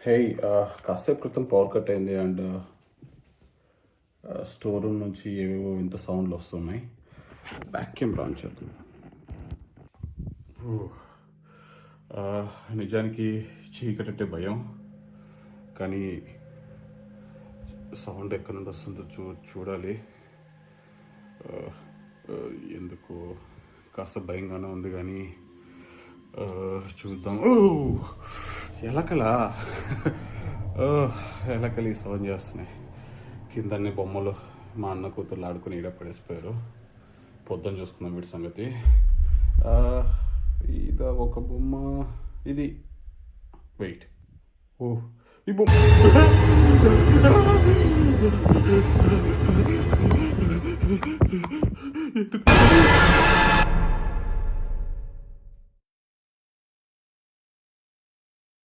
హే, కాసేపు క్రితం power cut అయింది అండ్ స్టోర్ రూమ్ నుంచి ఏవేవో ఇంత సౌండ్లు వస్తున్నాయి. వ్యాక్యూమ్ రాన్ చేద్దాం. నిజానికి చీకటి అంటే భయం, కానీ సౌండ్ ఎక్కడి నుండి వస్తుందో చూడాలి. ఎందుకు కాస్త భయంగానే ఉంది, కానీ చూద్దాం. ఎలకలా ఎలకలు ఈ సౌండ్ చేస్తున్నాయి. కిందన్ని బొమ్మలు మా అన్న కూతుర్లు ఆడుకుని ఈడ పడేసిపోయారు. పొద్దున్న చూసుకుందాం వీటి సంగతి. ఇది ఒక బొమ్మ, ఇది వెయిట్. ఈ బొమ్మ